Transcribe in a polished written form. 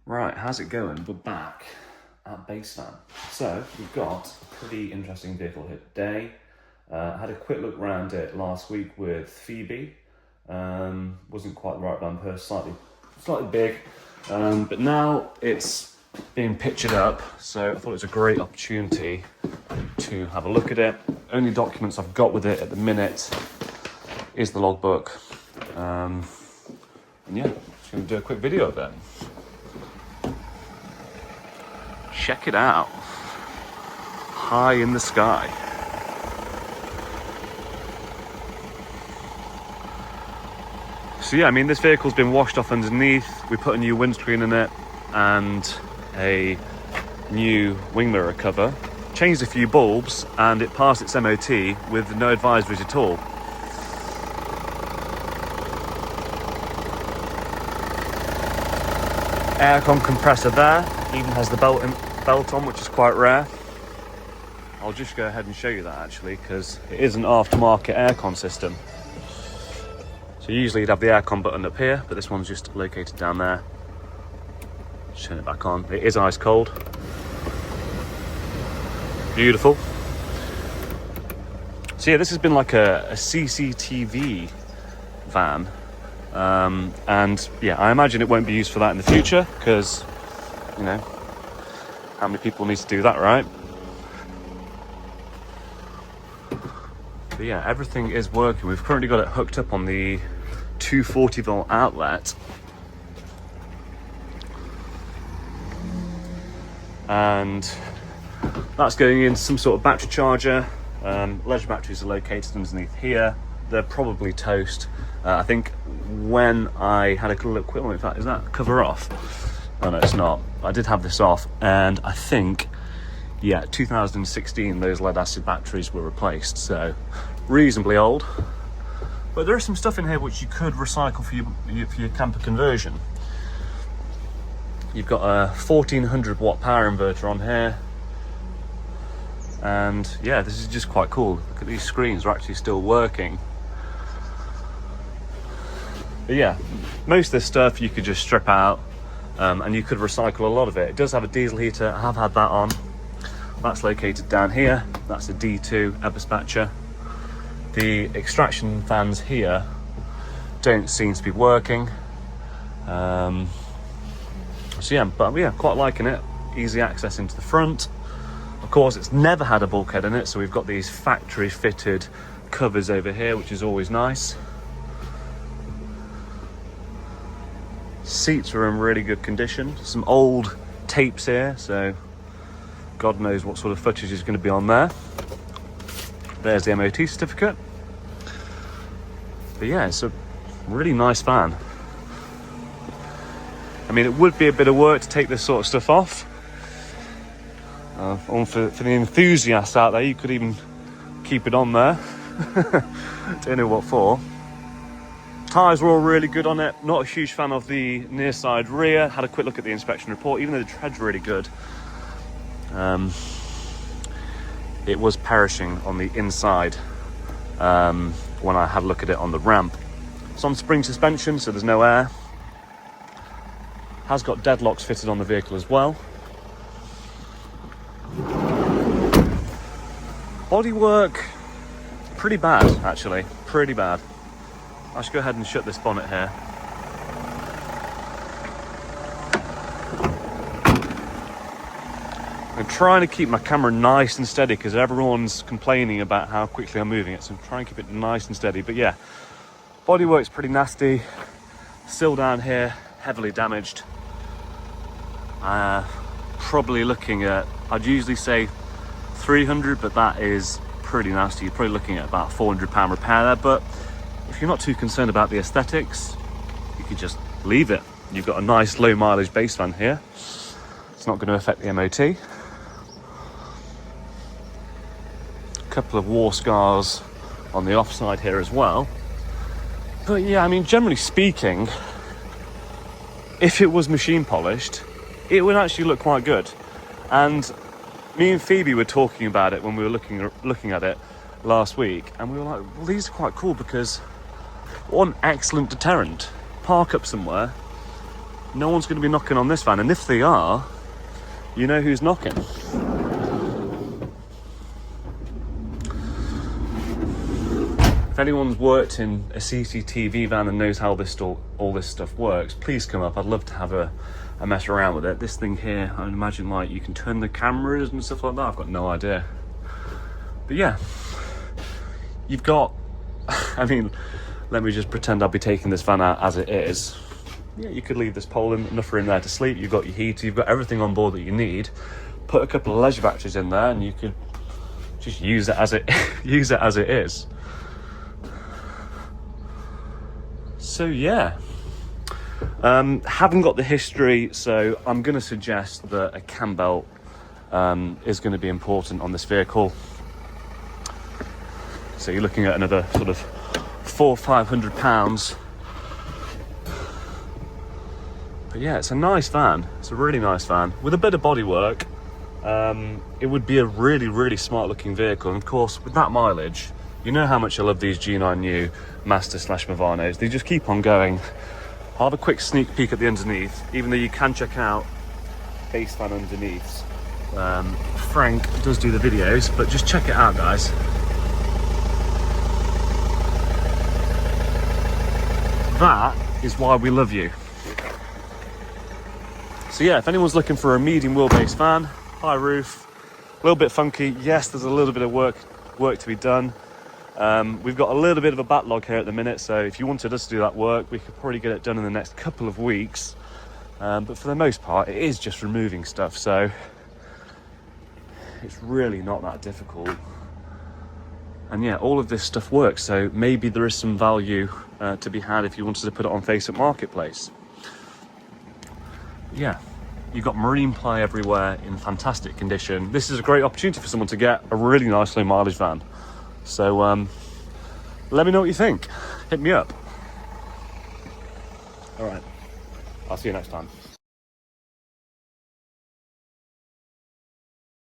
Right, how's it going? We're back at Baseman. So, we've got a pretty interesting vehicle here today. I had a quick look around it last week with Phoebe. Wasn't quite the right bumper, slightly big. But now it's being pictured up, so I thought it was a great opportunity to have a look at it. Only documents I've got with it at the minute is the logbook. And yeah, just going to do a quick video of it. Check it out. High in the sky. So yeah, I mean, this vehicle's been washed off underneath. We put a new windscreen in it and a new wing mirror cover. Changed a few bulbs and it passed its MOT with no advisories at all. Aircon compressor there, even has the belt on, which is quite rare. I'll just go ahead and show you that actually, because it is an aftermarket aircon system. So usually you'd have the aircon button up here, but this one's just located down there. Just turn it back on. It is ice cold. Beautiful. So yeah, this has been like a CCTV van. And yeah, I imagine it won't be used for that in the future, because, you know, how many people need to do that, right? But yeah, everything is working. We've currently got it hooked up on the 240 volt outlet. And that's going in some sort of battery charger. Leisure batteries are located underneath here. They're probably toast. I think when I had a quick look, in fact, is that cover off? Oh no, it's not. I did have this off, and I think, yeah, 2016, those lead acid batteries were replaced, so reasonably old. But there is some stuff in here which you could recycle for your camper conversion. You've got a 1400 watt power inverter on here. And yeah, this is just quite cool. Look at these screens, are actually still working. But yeah, most of this stuff you could just strip out, and you could recycle a lot of it. It does have a diesel heater. I have had that on. That's located down here. That's a D2 air dispatcher. The extraction fans here don't seem to be working. So yeah, but yeah, quite liking it. Easy access into the front. Of course, it's never had a bulkhead in it, so we've got these factory fitted covers over here, which is always nice. Seats are in really good condition. Some old tapes here, so God knows what sort of footage is going to be on there. There's the MOT certificate. But yeah, it's a really nice van. I mean, it would be a bit of work to take this sort of stuff off. For the enthusiasts out there, you could even keep it on there. Don't know what for. Tyres were all really good on it. Not a huge fan of the near side rear. Had a quick look at the inspection report, even though the tread's really good. It was perishing on the inside when I had a look at it on the ramp. It's on spring suspension, so there's no air. Has got deadlocks fitted on the vehicle as well. Bodywork, pretty bad actually, pretty bad. I should go ahead and shut this bonnet here. I'm trying to keep my camera nice and steady because everyone's complaining about how quickly I'm moving it, so I'm trying to keep it nice and steady. But yeah, bodywork's pretty nasty. Still down here, heavily damaged. Probably looking at, I'd usually say 300, but that is pretty nasty. You're probably looking at about £400 repair there, but if you're not too concerned about the aesthetics, you could just leave it. You've got a nice low mileage base van here. It's not going to affect the MOT. A couple of war scars on the offside here as well. But yeah, I mean, generally speaking, if it was machine polished, it would actually look quite good. And me and Phoebe were talking about it when we were looking at it last week, and we were like, well, these are quite cool because one excellent deterrent. Park up somewhere, No one's going to be knocking on this van, and if they are, you know who's knocking. If anyone's worked in a CCTV van and knows how all this stuff works, please come up. I'd love to have a mess around with it. This thing here, I imagine like you can turn the cameras and stuff like that. I've got no idea. But yeah, you've got, I mean, let me just pretend I'll be taking this van out as it is. Yeah, you could leave this pole enough room there to sleep. You've got your heater, you've got everything on board that you need. Put a couple of leisure batteries in there and you could just use it as it is. So yeah, haven't got the history, so I'm going to suggest that a cam belt is going to be important on this vehicle. So you're looking at another sort of £400-500. But yeah, it's a nice van. It's a really nice van with a bit of bodywork. It would be a really, really smart looking vehicle. And of course, with that mileage, you know how much I love these G9U Master/Movanos. They just keep on going. I'll have a quick sneak peek at the underneath, even though you can check out base fan underneath. Frank does do the videos, but just check it out, guys. That is why we love you. So yeah, if anyone's looking for a medium wheelbase van, high roof, a little bit funky, yes, there's a little bit of work to be done. We've got a little bit of a backlog here at the minute, so if you wanted us to do that work, we could probably get it done in the next couple of weeks. But for the most part, it is just removing stuff, so it's really not that difficult. And yeah, all of this stuff works, so maybe there is some value to be had if you wanted to put it on Facebook Marketplace. Yeah, you've got marine ply everywhere in fantastic condition. This is a great opportunity for someone to get a really nice low mileage van. So let me know what you think. Hit me up. All right, I'll see you next time.